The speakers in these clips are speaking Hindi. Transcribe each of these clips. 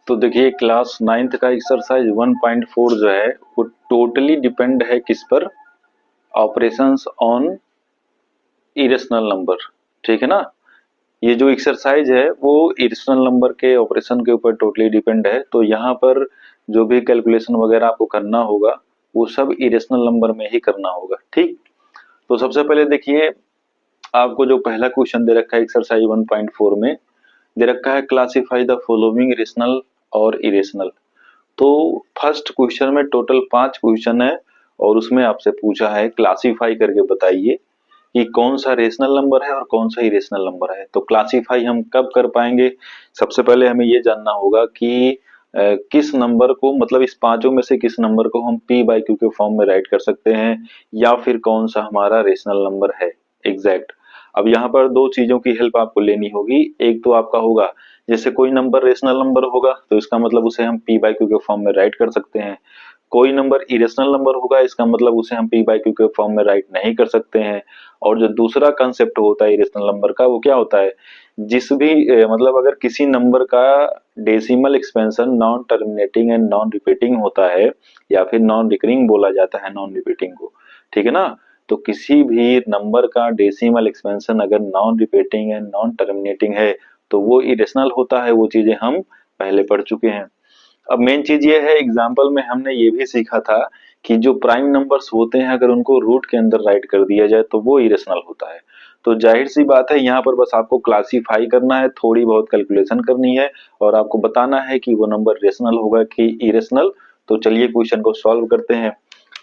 तो देखिए क्लास 9th का एक्सरसाइज 1.4 जो है वो टोटली डिपेंड है किस पर, ऑपरेशंस ऑन इरेशनल नंबर। ठीक है ना। ये जो एक्सरसाइज है वो इरेशनल नंबर के ऑपरेशन के ऊपर टोटली डिपेंड है। तो यहाँ पर जो भी कैलकुलेशन वगैरह आपको करना होगा वो सब इरेशनल नंबर में ही करना होगा। ठीक। तो सबसे पहले देखिए आपको जो पहला क्वेश्चन दे रखा है एक्सरसाइज 1.4 में दे रखा है क्लासिफाई द फॉलोइंग रेशनल और इरेशनल। तो फर्स्ट क्वेश्चन में टोटल 5 क्वेश्चन है और उसमें आपसे पूछा है क्लासिफाई करके बताइए कि कौन सा रेशनल नंबर है और कौन सा इरेशनल नंबर है। तो क्लासिफाई हम कब कर पाएंगे, सबसे पहले हमें ये जानना होगा कि किस नंबर को, मतलब इस पांचों में से किस नंबर को हम p बाई क्यू के फॉर्म में राइट कर सकते हैं या फिर कौन सा हमारा रेशनल नंबर है एग्जैक्ट। अब यहाँ पर दो चीजों की हेल्प आपको लेनी होगी। एक तो आपका होगा जैसे कोई नंबर रेशनल नंबर होगा तो इसका मतलब उसे हम p बाई क्यू के फॉर्म में राइट कर सकते हैं। कोई नंबर इरेशनल नंबर होगा इसका मतलब उसे हम p बाई क्यू के फॉर्म में राइट नहीं कर सकते हैं। और जो दूसरा कंसेप्ट होता है इरेशनल नंबर का वो क्या होता है, जिस भी मतलब अगर किसी नंबर का decimal expansion non terminating and non repeating होता है या फिर नॉन रिकरिंग बोला जाता है नॉन रिपीटिंग को। ठीक है ना। तो किसी भी नंबर का डेसिमल एक्सपेंशन अगर non repeating and non terminating है तो वो इरेशनल होता है। वो चीजें हम पहले पढ़ चुके हैं। अब मेन चीज ये है, एग्जाम्पल में हमने ये भी सीखा था कि जो प्राइम नंबर्स होते हैं अगर उनको रूट के अंदर राइट कर दिया जाए तो वो इरेशनल होता है। तो जाहिर सी बात है यहाँ पर बस आपको क्लासिफाई करना है, थोड़ी बहुत कैलकुलेशन करनी है और आपको बताना है कि वो नंबर रेशनल होगा कि इरेशनल। तो चलिए क्वेश्चन को सॉल्व करते हैं।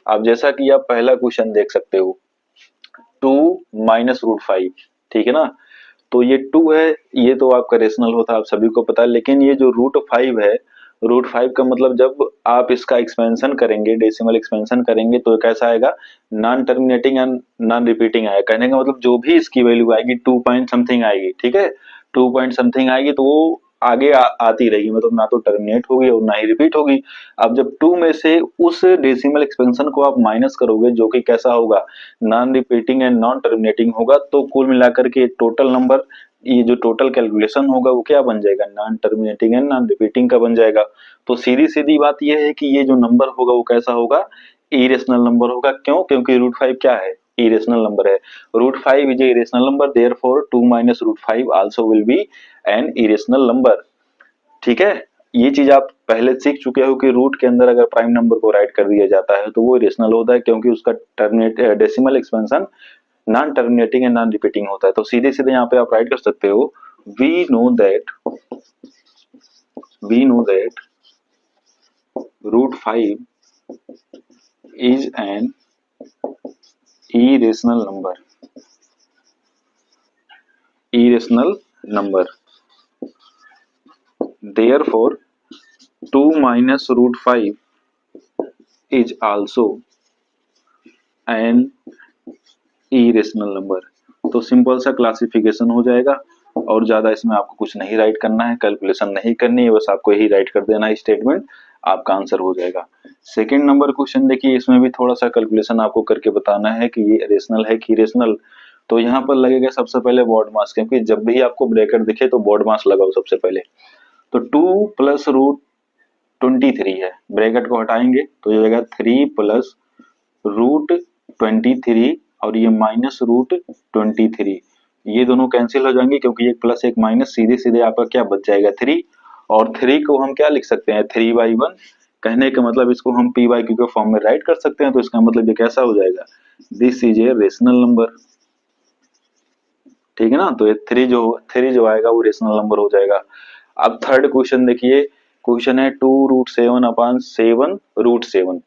अब जैसा कि आप पहला क्वेश्चन देख सकते हो 2 माइनस रूट 5। ठीक है ना। तो ये 2 है, ये तो आपका रेशनल होता है, आप सभी को पता है। लेकिन ये जो रूट 5 है, रूट 5 का मतलब जब आप इसका एक्सपेंशन करेंगे, डेसिमल एक्सपेंशन करेंगे तो कैसा आएगा, non terminating and non repeating आएगा। कहने का मतलब जो भी इसकी वैल्यू आएगी 2 पॉइंट समथिंग आएगी। ठीक है। 2 पॉइंट समथिंग आएगी तो वो आगे आती रहेगी, मतलब ना तो टर्मिनेट होगी और ना ही रिपीट होगी। अब जब 2 में से उस डेसिमल एक्सपेंशन को आप माइनस करोगे जो कि कैसा होगा, non repeating and non terminating होगा, तो कुल मिलाकर के टोटल नंबर, ये जो टोटल कैलकुलेशन होगा वो क्या बन जाएगा, non terminating and non repeating का बन जाएगा। तो सीधी सीधी बात यह है कि ये जो नंबर होगा वो कैसा होगा, इरेशनल नंबर होगा। क्यों? क्योंकि रूट 5 क्या है, इरेशनल नंबर है। Root 5 is a irrational number, therefore 2 minus root 5 also will be an irrational number. ठीक है। ये चीज आप पहले सीख चुके हो कि रूट के अंदर अगर प्राइम नंबर को राइट कर दिया जाता है तो वो इरेशनल होता है क्योंकि उसका terminate decimal expansion non terminating and non repeating होता है। तो सीधे सीधे यहाँ पे आप राइट कर सकते हो, we know that root 5 is an irrational number, therefore 2 minus root 5 is also an irrational number। तो सिंपल सा क्लासिफिकेशन हो जाएगा और ज्यादा इसमें आपको कुछ नहीं राइट करना है, कैलकुलेशन नहीं करनी है, बस आपको यही राइट कर देना है स्टेटमेंट, आपका आंसर हो जाएगा। सेकंड नंबर क्वेश्चन देखिए, इसमें भी थोड़ा सा कैलकुलेशन आपको करके बताना है कि ये रेशनल है कि इरेशनल। तो यहाँ पर लगेगा सबसे पहले बॉड मास, क्योंकि जब भी आपको ब्रैकेट दिखे तो बॉड मास लगाओ सबसे पहले। तो 2 प्लस रूट 23 है, ब्रैकेट को हटाएंगे तो ये जाएगा 3 प्लस रूट 23 और ये माइनस रूट 23। ये दोनों कैंसिल हो जाएंगे क्योंकि एक प्लस एक माइनस, सीधे सीधे आपका क्या बच जाएगा 3। और 3 को हम क्या लिख सकते हैं, 3/1। कहने का मतलब इसको हम p बाई क्यू के फॉर्म में राइट कर सकते हैं। तो इसका मतलब ये कैसा हो जाएगा, this is a rational number. ठीक है ना। तो ये 3 जो आएगा वो रेशनल नंबर हो जाएगा। अब थर्ड क्वेश्चन देखिए, क्वेश्चन है 2 रूट 7 अपॉन 7 रूट 7।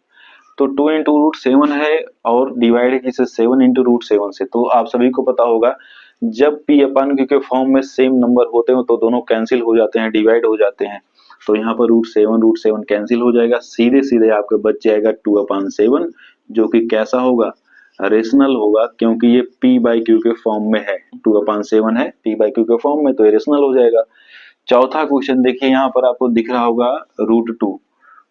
तो 2 इंटू रूट 7 है और डिवाइड है किसे, 7 इंटू रूट 7 से। तो आप सभी को पता होगा जब p अपन क्यू के फॉर्म में सेम नंबर होते हो तो दोनों कैंसिल हो जाते हैं, डिवाइड हो जाते हैं। तो यहाँ पर रूट 7 कैंसिल हो जाएगा, सीधे सीधे आपके बच जाएगा 2/7 जो कि कैसा होगा, रेशनल होगा, क्योंकि ये p बाई क्यू के फॉर्म में है। 2/7 है, p बाई क्यू के फॉर्म में, तो ये रेशनल हो जाएगा। चौथा क्वेश्चन देखिए, यहाँ पर आपको दिख रहा होगा √2।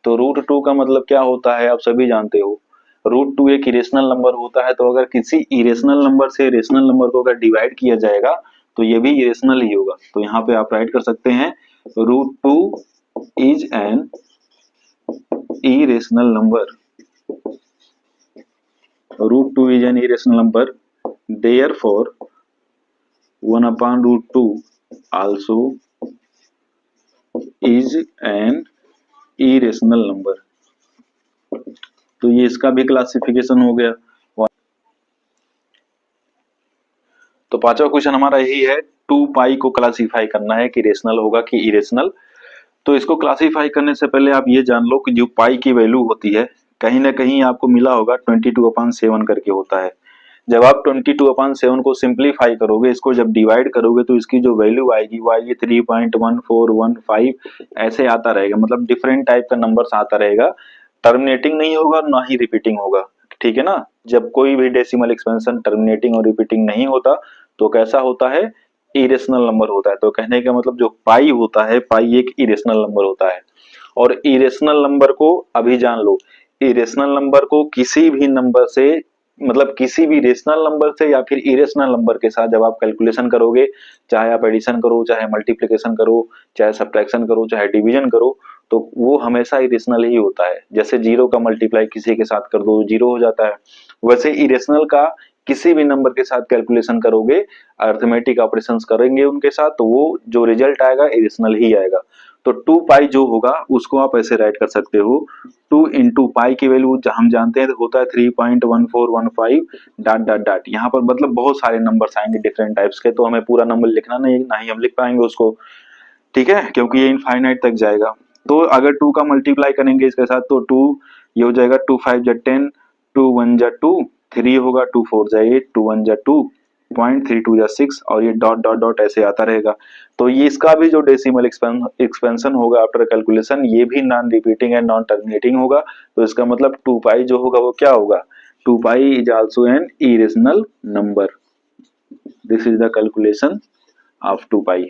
तो √2 का मतलब क्या होता है आप सभी जानते हो, √2 एक इरेशनल नंबर होता है। तो अगर किसी इरेशनल नंबर से रेशनल नंबर को अगर डिवाइड किया जाएगा तो ये भी इरेशनल ही होगा। तो यहाँ पे आप राइट कर सकते हैं √2 is an irrational number. Root 2 is an irrational number. Therefore, 1 upon root 2 also is an irrational number. तो ये इसका भी क्लासिफिकेशन हो गया। तो पांचवा क्वेश्चन हमारा यही है, 2 पाई को क्लासिफाई करना है कि रेशनल होगा कि इरेशनल। तो इसको क्लासिफाई करने से पहले आप ये जान लो कि जो पाई की वैल्यू होती है, कहीं ना कहीं आपको मिला होगा 22/7 करके होता है। जब आप 22/7 को सिंप्लीफाई करोगे, इसको जब डिवाइड करोगे, तो इसकी जो वैल्यू आएगी वो आएगी 3.1415 ऐसे आता रहेगा। मतलब डिफरेंट टाइप का नंबर्स आता रहेगा, टर्मिनेटिंग नहीं होगा और ना ही रिपीटिंग होगा। ठीक है ना। जब कोई भी डेसिमल एक्सपेंशन टर्मिनेटिंग और रिपीटिंग नहीं होता तो कैसा होता है, इरेशनल नंबर होता है। तो कहने का मतलब जो पाई होता है, पाई एक इरेशनल नंबर होता है। और इरेशनल नंबर को अभी जान लो, इरेशनल नंबर को किसी भी नंबर से, मतलब किसी भी रेशनल नंबर से या फिर इरेशनल नंबर के साथ जब आप कैलकुलेशन करोगे, चाहे आप एडिशन करो, चाहे मल्टीप्लिकेशन करो, चाहे सब्ट्रैक्शन करो, चाहे डिवीजन करो, तो वो हमेशा इरेशनल ही होता है। जैसे जीरो का मल्टीप्लाई किसी के साथ कर दो, जीरो हो जाता है। वैसे इरेशनल का किसी भी नंबर के साथ कैलकुलेशन करोगे, अर्थमेटिक ऑपरेशंस करेंगे उनके साथ, तो वो जो रिजल्ट आएगा इरेशनल ही आएगा। तो 2 पाई जो होगा उसको आप ऐसे राइट कर सकते हो, 2 इंटू पाई की वैल्यू हम जानते हैं होता है 3.1415 डॉट डॉट डॉट। यहाँ पर मतलब बहुत सारे नंबर्स आएंगे डिफरेंट टाइप्स के, तो हमें पूरा नंबर लिखना नहीं, ना ही हम लिख पाएंगे उसको। ठीक है, क्योंकि ये इनफाइनाइट तक जाएगा। तो अगर 2 का मल्टीप्लाई करेंगे इसके साथ, तो 2 ये हो जाएगा, 2 5 जा 10, 2 1 जा 2, 3 होगा, 2 4 जा 8, 2 1 जा 2, 0.32 जा 6, और ये डॉट डॉट डॉट ऐसे आता रहेगा। तो ये इसका भी जो डेसिमल एक्सपेंशन होगा आफ्टर कैलकुलेशन, ये भी non repeating and non terminating होगा। तो इसका मतलब 2 पाई जो होगा वो क्या होगा, 2 pi is also an irrational number. This is the calculation of 2 पाई।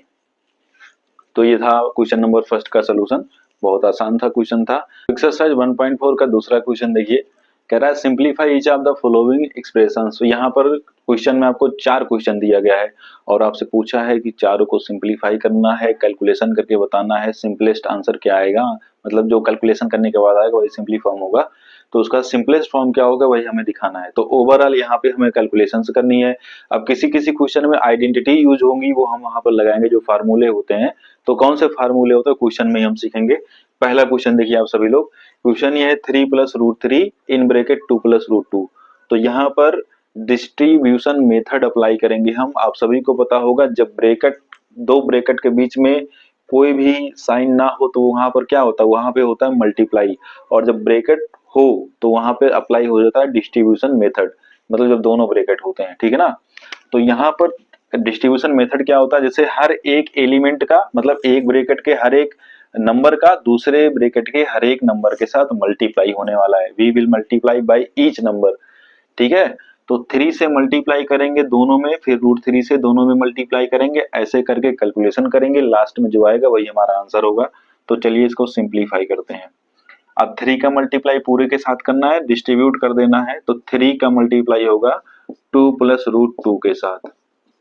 तो ये था क्वेश्चन नंबर फर्स्ट का सोल्यूशन। बहुत आसान था क्वेश्चन था। एक्सरसाइज 1.4 का दूसरा क्वेश्चन देखिए, कह रहा है simplify each of the following expressions. तो यहाँ पर क्वेश्चन में आपको 4 क्वेश्चन दिया गया है और आपसे पूछा है कि चारों को सिंप्लीफाई करना है, कैलकुलेशन करके बताना है सिंपलेस्ट आंसर क्या आएगा, मतलब जो कैलकुलेशन करने के बाद आएगा वही सिंपली फॉर्म होगा। तो उसका सिंपलेस्ट फॉर्म क्या होगा वही हमें दिखाना है। तो ओवरऑल यहाँ पे हमें कैलकुलेशंस करनी है। अब किसी किसी क्वेश्चन में आइडेंटिटी यूज होंगी, वो हम वहां पर लगाएंगे, जो फार्मूले होते हैं। तो कौन से फार्मूले होते हैं क्वेश्चन में हम सीखेंगे। पहला क्वेश्चन देखिए आप सभी लोग, क्वेश्चन ये है 3 + √3 इन ब्रैकेट 2 + √2। तो यहाँ पर डिस्ट्रीब्यूशन मेथड अप्लाई करेंगे हम। आप सभी को पता होगा जब ब्रैकेट, दो ब्रैकेट के बीच में कोई भी साइन ना हो तो वहां पर क्या होता है, वहां पे होता है मल्टीप्लाई। और जब ब्रैकेट हो तो वहां पे अप्लाई हो जाता है डिस्ट्रीब्यूशन मेथड, मतलब जब दोनों ब्रैकेट होते हैं। ठीक है ना। तो यहाँ पर डिस्ट्रीब्यूशन मेथड क्या होता है, जैसे हर एक एलिमेंट का, मतलब एक ब्रैकेट के हर एक नंबर का दूसरे ब्रैकेट के हर एक नंबर के साथ मल्टीप्लाई होने वाला है। We will multiply by each number. ठीक है। तो 3 से मल्टीप्लाई करेंगे दोनों में, फिर √3 से दोनों में मल्टीप्लाई करेंगे, ऐसे करके कैलकुलेशन करेंगे, लास्ट में जो आएगा वही हमारा आंसर होगा। तो चलिए इसको सिंप्लीफाई करते हैं। अब 3 का मल्टीप्लाई पूरे के साथ करना है, डिस्ट्रीब्यूट कर देना है। तो 3 का मल्टीप्लाई होगा 2 + √2 के साथ,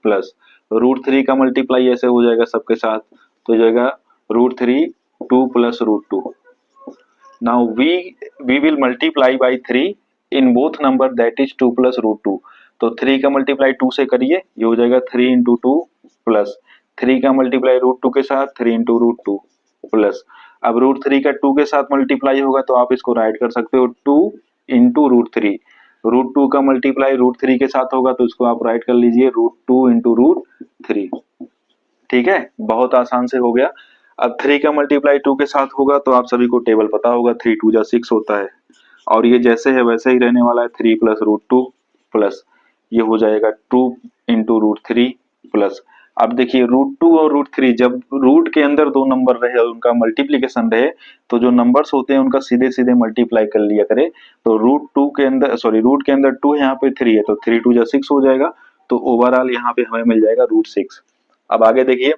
प्लस √3 का मल्टीप्लाई ऐसे हो जाएगा सबके साथ, तो हो जाएगा √3 2 + √2। Now we will multiply by 3 in both number, that is 2 + √2। तो 3 का मल्टीप्लाई 2 से करिए, ये हो जाएगा 3 × 2 प्लस 3 का मल्टीप्लाई √2 के साथ 3 × √2 प्लस, अब √3 का 2 के साथ मल्टीप्लाई होगा तो आप इसको राइट कर सकते हो 2 × √3। √2 का मल्टीप्लाई √3 के साथ होगा तो इसको आप राइट कर लीजिए √2 × √3। ठीक है, बहुत आसान से हो गया। अब 3 का मल्टीप्लाई 2 के साथ होगा तो आप सभी को टेबल पता होगा, 3 × 2 = 6 होता है, और ये जैसे है वैसे ही रहने वाला है। 3 + √2 प्लस ये हो जाएगा 2 × √3 प्लस, अब देखिए √2 और √3 जब रूट के अंदर दो नंबर रहे और उनका मल्टीप्लीकेशन रहे तो जो नंबर्स होते हैं उनका सीधे सीधे मल्टीप्लाई कर लिया करे। तो √2 के अंदर, सॉरी रूट के अंदर 2 है, यहाँ पे 3 है, तो 3 × 2 = 6 हो जाएगा। तो ओवरऑल यहाँ पे हमें मिल जाएगा √6। अब आगे देखिए,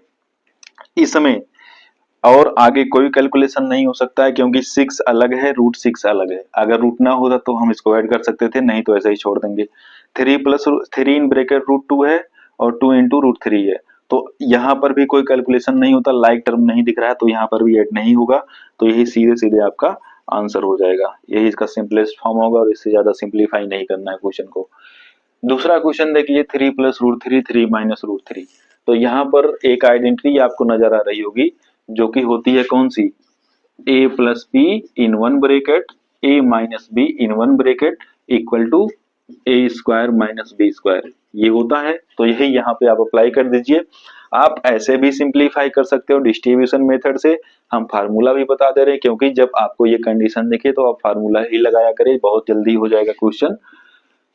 इसमें और आगे कोई कैलकुलेशन नहीं हो सकता है क्योंकि 6 अलग है, √6 अलग है। अगर रूट ना होता तो हम इसको ऐड कर सकते थे, नहीं तो ऐसे ही छोड़ देंगे। 3 + 3 इन ब्रैकेट √2 है और 2 × √3 है, तो यहाँ पर भी कोई कैलकुलेशन नहीं होता, लाइक टर्म नहीं दिख रहा है तो यहाँ पर भी ऐड नहीं होगा, तो यही सीधे सीधे आपका आंसर हो जाएगा। यही इसका सिंपलेस्ट फॉर्म होगा और इससे ज्यादा सिंप्लीफाई नहीं करना है क्वेश्चन को। दूसरा क्वेश्चन देखिए, 3 plus root three, 3 minus root three. तो यहाँ पर एक आइडेंटिटी आपको नजर आ रही होगी जो कि होती है कौन सी, a plus b in one bracket a minus b in one bracket equal to a square minus B square, ये होता है। तो यही यहाँ पे आप अप्लाई कर दीजिए। आप ऐसे भी सिंप्लीफाई कर सकते हो डिस्ट्रीब्यूशन मेथड से, हम फार्मूला भी बता दे रहे हैं, क्योंकि जब आपको ये कंडीशन दिखे तो आप फार्मूला ही लगाया करें, बहुत जल्दी हो जाएगा क्वेश्चन।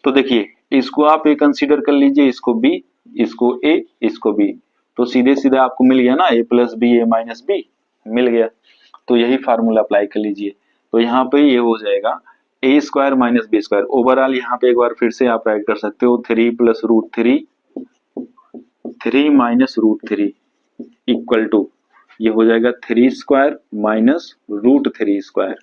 तो देखिए, इसको आप ए कंसीडर कर लीजिए, इसको बी, इसको ए, इसको बी, तो सीधे सीधे आपको मिल गया ना, ए plus B A minus B मिल गया। तो यही फार्मूला अप्लाई कर लीजिए। तो यहाँ पे ये हो जाएगा A square minus B square. Overall यहाँ पे एक बार फिर से आप राइट कर सकते हो, 3 plus root three, 3 minus root three equal to, ये हो जाएगा 3 square minus root three square.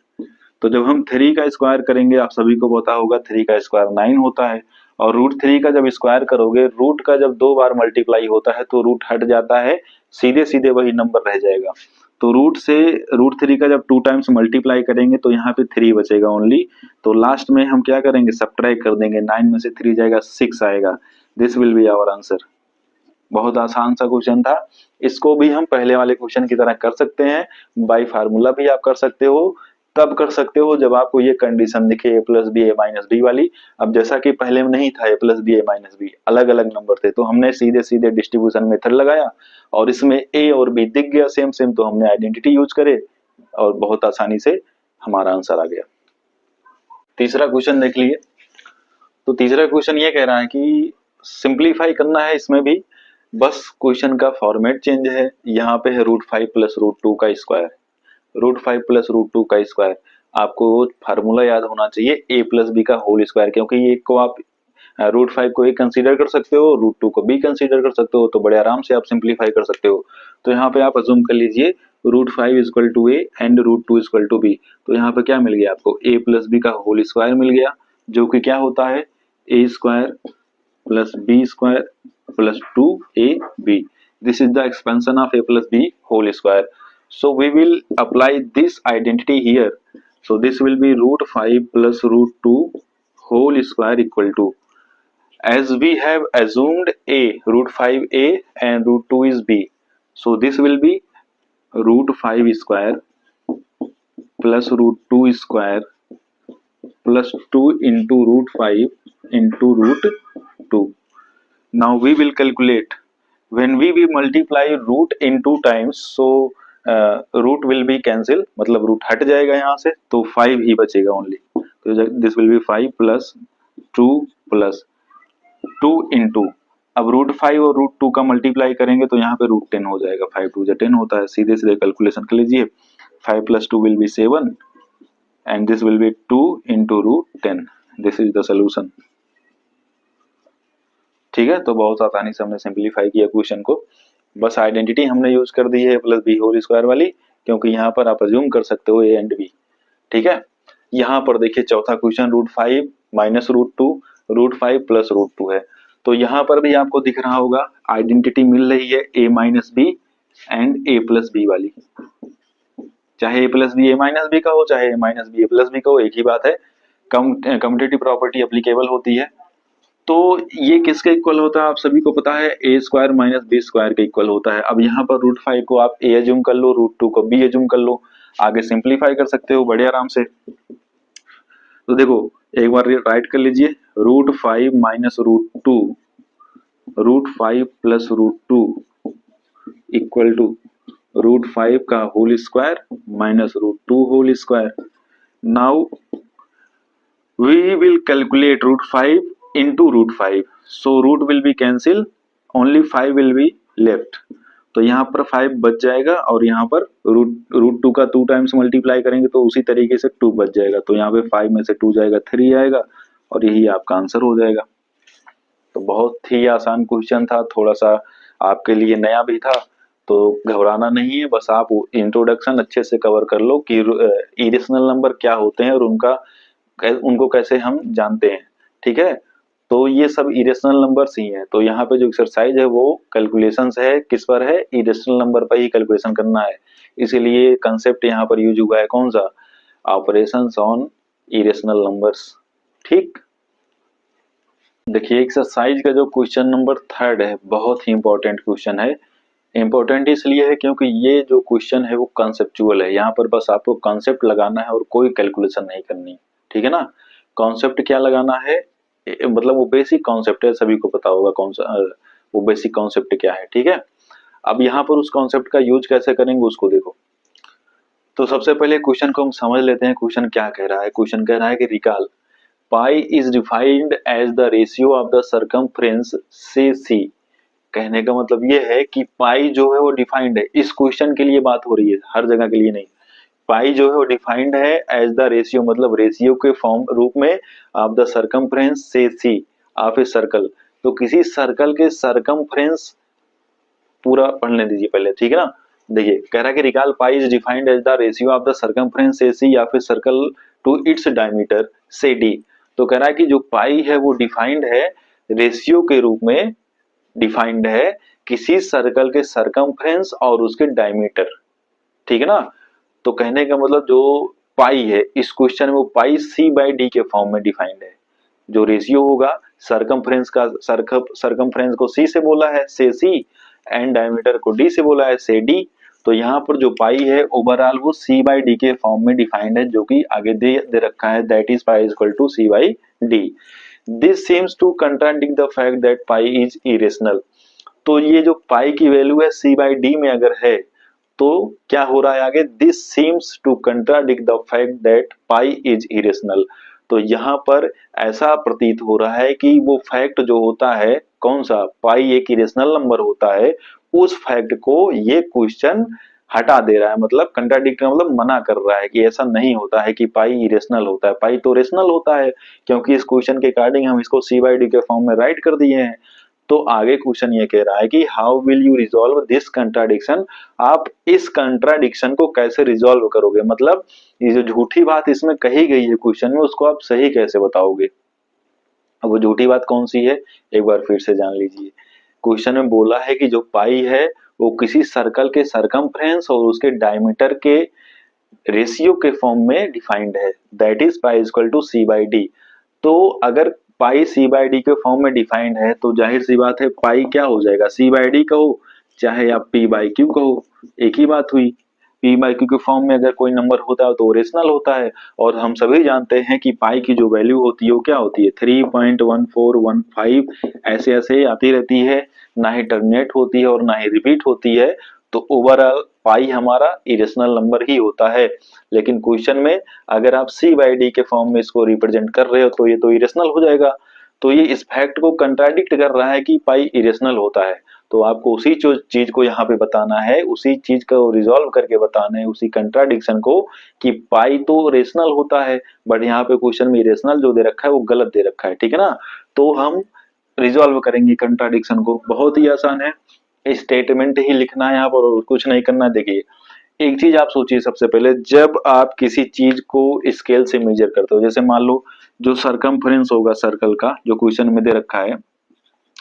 तो जब हम 3 का स्क्वायर करेंगे, आप सभी को पता होगा 3 का स्क्वायर 9 होता है, और रूट 3 का जब स्क्वायर करोगे, रूट का जब 2 बार मल्टीप्लाई होता है तो रूट हट जाता है, सीधे सीधे वही नंबर रह जाएगा। तो रूट से रूट 3 का जब 2 टाइम्स मल्टीप्लाई करेंगे तो यहाँ पे 3 बचेगा ओनली। तो लास्ट में हम क्या करेंगे, सब्ट्रैक्ट कर देंगे, 9 में से 3 जाएगा 6 आएगा। This will be our answer. बहुत आसान सा क्वेश्चन था, इसको भी हम पहले वाले क्वेश्चन की तरह कर सकते हैं, बाय फार्मूला भी आप कर सकते हो। तब कर सकते हो जब आपको ये कंडीशन दिखे ए plus B A minus B वाली। अब जैसा कि पहले में नहीं था ए plus B A minus B, अलग अलग नंबर थे, तो हमने सीधे सीधे डिस्ट्रीब्यूशन मेथड लगाया और इसमें ए और बी दिख गया सेम सेम, तो हमने आइडेंटिटी यूज करे और बहुत आसानी से हमारा आंसर आ गया। तीसरा क्वेश्चन देख लिए। तो तीसरा क्वेश्चन ये कह रहा है कि सिंप्लीफाई करना है, इसमें भी बस क्वेश्चन का फॉर्मेट चेंज है। यहाँ पे है रूट 5 प्लस रूट 2 का स्क्वायर, रूट 5 प्लस रूट 2 का स्क्वायर। आपको फार्मूला याद होना चाहिए ए प्लस बी का होल स्क्वायर, क्योंकि ये को आप रूट 5 को ए कंसीडर कर सकते हो, रूट 2 को बी कंसीडर कर सकते हो, तो बड़े आराम से आप सिंप्लीफाई कर सकते हो। तो यहाँ पे आप अज्यूम कर लीजिए root 5 equal to A and root 2 equal to B. तो यहाँ पे क्या मिल गया आपको, ए प्लस बी का होल स्क्वायर मिल गया, जो कि क्या होता है A square plus B square plus 2ab. This is the expansion of a plus b whole square. So we will apply this identity here. So this will be root 5 plus root 2 whole square equal to, as we have assumed a, root 5a and root 2 is b. So this will be root 5 square plus root 2 square plus 2 into root 5 into root 2. Now we will calculate, when we multiply root in 2 times, so root will be cancel, मतलब रूट हट जाएगा यहाँ से, तो 5 ही बचेगा ओनली। तो this will B 5 plus 2 plus 2 into, अब रूट 5 और रूट 2 का मल्टीप्लाई करेंगे तो यहाँ पे रूट 10 हो जाएगा, 5 2 10 होता है, सीधे सीधे कैलकुलेशन कर लीजिए। 5 plus 2 will be 7 and this will be 2 into root 10। This is the solution. ठीक है, तो बहुत आसानी से हमने सिंप्लीफाई किया क्वेश्चन को। बस आइडेंटिटी हमने यूज कर दी है प्लस बी होल स्क्वायर वाली, क्योंकि यहाँ पर आप अज्यूम कर सकते हो ए एंड बी। ठीक है, यहाँ पर देखिए चौथा question, root 5 minus root 2, root 5 plus root 2 है। तो यहाँ पर भी आपको दिख रहा होगा आइडेंटिटी मिल रही है A minus B and A plus B वाली। चाहे A plus B A minus B का हो, चाहे A minus B A plus B का हो, एक ही बात है, कम्यूटेटिव प्रॉपर्टी एप्लीकेबल होती है। तो ये किसके इक्वल होता है आप सभी को पता है, A square minus B square के इक्वल होता है। अब यहाँ पर रूट 5 को आप ए एज्यूम कर लो, रूट 2 को बी एज्यूम कर लो, आगे सिंप्लीफाई कर सकते हो बड़े आराम से। तो देखो एक बार राइट कर लीजिए, root 5 minus root 2, root 5 plus root 2 equal to root 5 का whole square minus root 2 whole square. Now we will calculate root 5 into root 5, so root will be cancel, only 5 will be left। तो यहाँ पर 5 बच जाएगा और यहाँ पर रूट 2 का 2 टाइम्स मल्टीप्लाई करेंगे तो उसी तरीके से 2 बच जाएगा, तो यहाँ पे 5 में से 2 जाएगा 3 आएगा और यही आपका आंसर हो जाएगा। तो बहुत ही आसान क्वेश्चन था, थोड़ा सा आपके लिए नया भी था, तो घबराना नहीं है, बस आप इंट्रोडक्शन अच्छे से कवर कर लो कि इरेशनल नंबर क्या होते हैं और उनको कैसे हम जानते हैं। ठीक है, तो ये सब इरेशनल नंबर्स ही हैं। तो यहाँ पे जो एक्सरसाइज है वो कैलकुलेशंस है, किस पर है, इरेशनल नंबर पर ही कैलकुलेशन करना है। इसीलिए कंसेप्ट यहाँ पर यूज हुआ है कौन सा, ऑपरेशंस ऑन इरेशनल नंबर्स। ठीक, देखिए एक्सरसाइज का जो क्वेश्चन नंबर 3 है बहुत ही इंपॉर्टेंट क्वेश्चन है। इंपॉर्टेंट इसलिए है क्योंकि ये जो क्वेश्चन है वो कॉन्सेप्चुअल है, यहाँ पर बस आपको कॉन्सेप्ट लगाना है और कोई कैलकुलेशन नहीं करनी। ठीक है ना, कॉन्सेप्ट क्या लगाना है, मतलब वो बेसिक कॉन्सेप्ट है, सभी को पता होगा कौन सा वो बेसिक कॉन्सेप्ट क्या है। ठीक है, अब यहाँ पर उस कॉन्सेप्ट का यूज कैसे करेंगे उसको देखो। तो सबसे पहले क्वेश्चन को हम समझ लेते हैं, क्वेश्चन क्या कह रहा है। क्वेश्चन कह रहा है कि recall pi is defined as the ratio of the circumference से सी। कहने का मतलब ये है कि पाई जो है वो डिफाइंड है, इस क्वेश्चन के लिए बात हो रही है, हर जगह के लिए नहीं। पाई जो है वो डिफाइंड है एज द रेशियो, मतलब रेशियो के फॉर्म रूप में ऑफ द सरकमफ्रेंस से सी ऑफ ए सर्कल। तो किसी सर्कल के सरकमफ्रेंस, पूरा पढ़ने दीजिए पहले, ठीक है ना। देखिए कह रहा है कि recall pi is defined as the ratio of the circumference से सी या फिर सर्कल टू इट्स डायमीटर से डी। तो कह रहा है कि जो पाई है वो डिफाइंड है रेशियो के रूप में, डिफाइंड है किसी सर्कल के सरकमफ्रेंस और उसके डायमीटर। ठीक है ना, तो कहने का मतलब जो पाई है इस क्वेश्चन में वो पाई सी बाई डी के फॉर्म में डिफाइंड है। जो रेशियो होगा सरकमफ्रेंस का, सरकमफ्रेंस को सी से बोला है से सी, एंड डायमीटर को डी से बोला है से डी। तो यहाँ पर जो पाई है ओवरऑल वो सी बाई डी के फॉर्म में डिफाइंड है, जो कि आगे दे रखा है, that is pi equal to C by D. This seems to contradict the fact that pi is irrational. तो ये जो पाई की वैल्यू है सी बाई डी में अगर है तो क्या हो रहा है आगे, this seems to contradict the fact that pi is irrational. तो यहाँ पर ऐसा प्रतीत हो रहा है कि वो फैक्ट जो होता है कौन सा, पाई एक इरेशनल नंबर होता है, उस फैक्ट को ये क्वेश्चन हटा दे रहा है, मतलब कंट्राडिक्ट मतलब मना कर रहा है कि ऐसा नहीं होता है कि पाई इरेशनल होता है, पाई तो रेशनल होता है, क्योंकि इस क्वेश्चन के अकॉर्डिंग हम इसको सी बाई डी के फॉर्म में राइट कर दिए हैं। तो आगे क्वेश्चन ये कह रहा है कि how will you resolve this contradiction, आप इस कंट्राडिक्शन को कैसे रिजॉल्व करोगे, मतलब ये जो झूठी बात इसमें कही गई है क्वेश्चन में उसको आप सही कैसे बताओगे। अब वो झूठी बात कौन सी है एक बार फिर से जान लीजिए। क्वेश्चन में बोला है कि जो पाई है वो किसी सर्कल के सरकमफ्रेंस और उसके डायमीटर के रेशियो के फॉर्म में डिफाइंड है, that is pi equal to C by D. तो अगर पाई सी बाई डी के फॉर्म में डिफाइंड है तो जाहिर सी बात है पाई क्या हो जाएगा, सी बाई डी कहो चाहे आप पी बाई क्यू कहो, एक ही बात हुई। पी बाई क्यू के फॉर्म में अगर कोई नंबर होता है तो रेशनल होता है, और हम सभी जानते हैं कि पाई की जो वैल्यू होती है वो क्या होती है 3.1415, ऐसे ऐसे आती रहती है, ना ही टर्मिनेट होती है और ना ही रिपीट होती है। तो ओवरऑल पाई हमारा इरेशनल नंबर ही होता है। लेकिन क्वेश्चन में अगर आप सी बाई डी के फॉर्म में इसको रिप्रेजेंट कर रहे हो तो ये तो इरेशनल हो जाएगा। तो ये इस फैक्ट को कंट्राडिक्ट कर रहा है कि पाई इरेशनल होता है। तो आपको उसी चीज को यहाँ पे बताना है, उसी चीज को रिजॉल्व करके बताना है, उसी कंट्राडिक्शन को, कि पाई तो रेशनल होता है बट यहाँ पे क्वेश्चन में इरेशनल जो दे रखा है वो गलत दे रखा है। ठीक है ना, तो हम रिजॉल्व करेंगे कंट्राडिक्शन को, बहुत ही आसान है, स्टेटमेंट ही लिखना है यहाँ पर और कुछ नहीं करना। देखिए एक चीज आप सोचिए, सबसे पहले जब आप किसी चीज को स्केल से मेजर करते हो, जैसे मान लो जो सरकमफ्रेंस होगा सर्कल का जो क्वेश्चन में दे रखा है,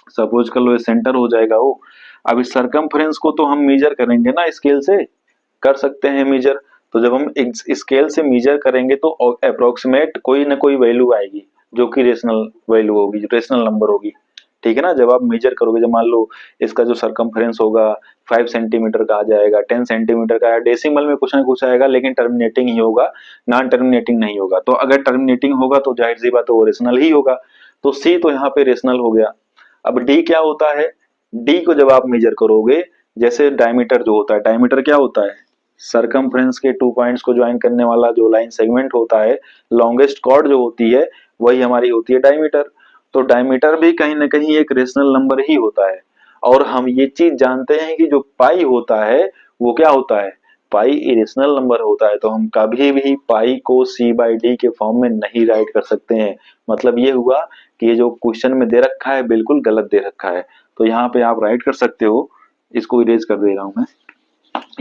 सपोज कर लो ये सेंटर हो जाएगा वो। अब इस सरकमफ्रेंस को तो हम मेजर करेंगे ना, स्केल से कर सकते हैं मेजर। तो जब हम स्केल से मेजर करेंगे तो अप्रोक्सीमेट कोई ना कोई वैल्यू आएगी जो कि रेशनल वैल्यू होगी, जो रेशनल नंबर होगी। ठीक है ना, जब आप मेजर करोगे, जब मान लो इसका जो सरकमफ्रेंस होगा 5 सेंटीमीटर का आ जाएगा, 10 सेंटीमीटर का, डेसिमल में कुछ ना कुछ आएगा लेकिन टर्मिनेटिंग ही होगा, नॉन टर्मिनेटिंग नहीं होगा। तो अगर टर्मिनेटिंग होगा तो जाहिर सी बात है वो रेशनल ही होगा। तो सी तो यहाँ पे रेशनल हो गया। अब डी क्या होता है, डी को जब आप मेजर करोगे, जैसे डायमीटर जो होता है, डायमीटर क्या होता है, सरकमफ्रेंस के 2 पॉइंट्स को ज्वाइन करने वाला जो लाइन सेगमेंट होता है, लॉन्गेस्ट कॉर्ड जो होती है वही हमारी होती है डायमीटर। तो डायमीटर भी कहीं ना कहीं एक रेशनल नंबर ही होता है। और हम ये चीज जानते हैं कि जो पाई होता है वो क्या होता है, पाई इरेशनल नंबर होता है। तो हम कभी भी पाई को सी बाई डी के फॉर्म में नहीं राइट कर सकते हैं। मतलब ये हुआ कि ये जो क्वेश्चन में दे रखा है बिल्कुल गलत दे रखा है। तो यहाँ पे आप राइट कर सकते हो, इसको इरेज कर दे रहा हूं मैं,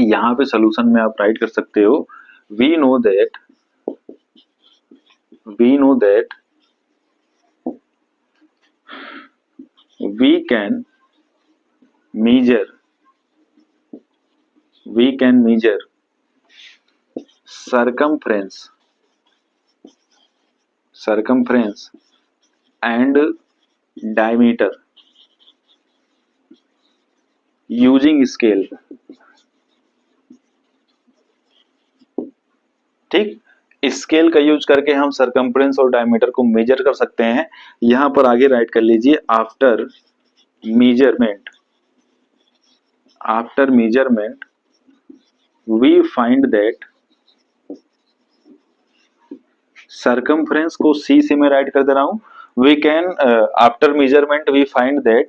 यहाँ पे सोल्यूशन में आप राइट कर सकते हो, we know that we know that we can measure circumference and diameter using scale। ठीक, स्केल का यूज करके हम सरकमफ्रेंस और डायमीटर को मेजर कर सकते हैं। यहां पर आगे राइट कर लीजिए, after measurement we find that circumference को C से मैं राइट कर दे रहा हूं। we can after measurement we find that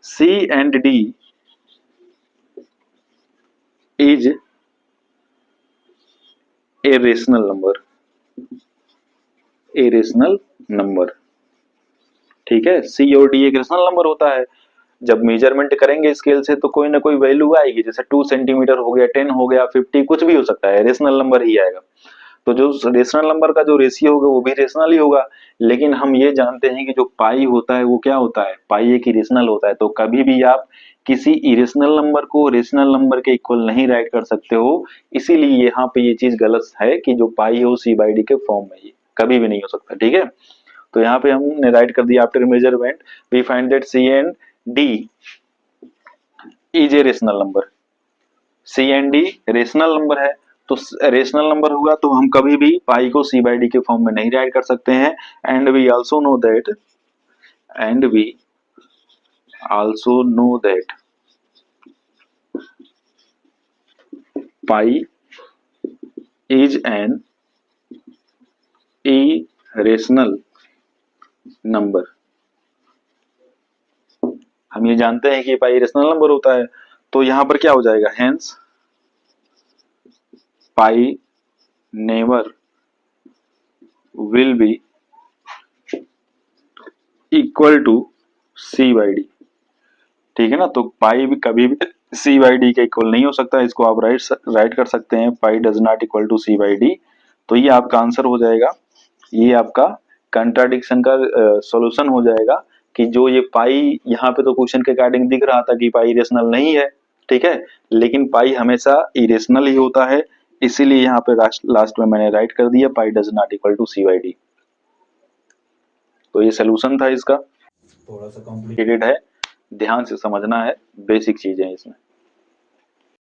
C and D is a rational number। ठीक है, C और D एक रेशनल नंबर होता है। जब मेजरमेंट करेंगे स्केल से तो कोई ना कोई वैल्यू आएगी, जैसे 2 सेंटीमीटर हो गया, 10 हो गया, 50, कुछ भी हो सकता है, रेशनल नंबर ही आएगा। तो जो रेशनल नंबर का जो रेशियो होगा वो भी रेशनल ही होगा। लेकिन हम ये जानते हैं कि जो पाई होता है वो क्या होता है, पाई एक इरेशनल होता है। तो कभी भी आप किसी इरेशनल नंबर को रेशनल नंबर के इक्वल नहीं राइट कर सकते हो। इसीलिए यहाँ पे ये चीज गलत है कि जो पाई हो C/D के फॉर्म में, ये कभी भी नहीं हो सकता। ठीक है, तो यहाँ पे हमने राइट कर दिया, after measurement we find that C and D is a rational number. C and D rational number है, तो रेशनल नंबर होगा तो हम कभी भी पाई को C/D के फॉर्म में नहीं राइट कर सकते हैं। And we also know that pi is an irrational number. हम ये जानते हैं कि पाई इरेशनल नंबर होता है, तो यहां पर क्या हो जाएगा, hence pi never will be equal to C/D। ठीक है ना, तो पाई भी कभी भी C/D के इक्वल नहीं हो सकता। इसको आप राइट कर सकते हैं, pi does not equal to C/D। तो ये आपका आंसर हो जाएगा, ये आपका कंट्राडिक्शन का सॉल्यूशन हो जाएगा कि जो ये पाई यहाँ पे तो क्वेश्चन के अकॉर्डिंग दिख रहा था कि पाई इरेशनल नहीं है। ठीक है, लेकिन पाई हमेशा इरेशनल ही होता है। इसीलिए यहाँ पे लास्ट में मैंने राइट कर दिया, pi does not equal to C/D। तो ये सोल्यूशन था इसका, थोड़ा सा कॉम्प्लिकेटेड है, ध्यान से समझना है, बेसिक चीजें इसमें।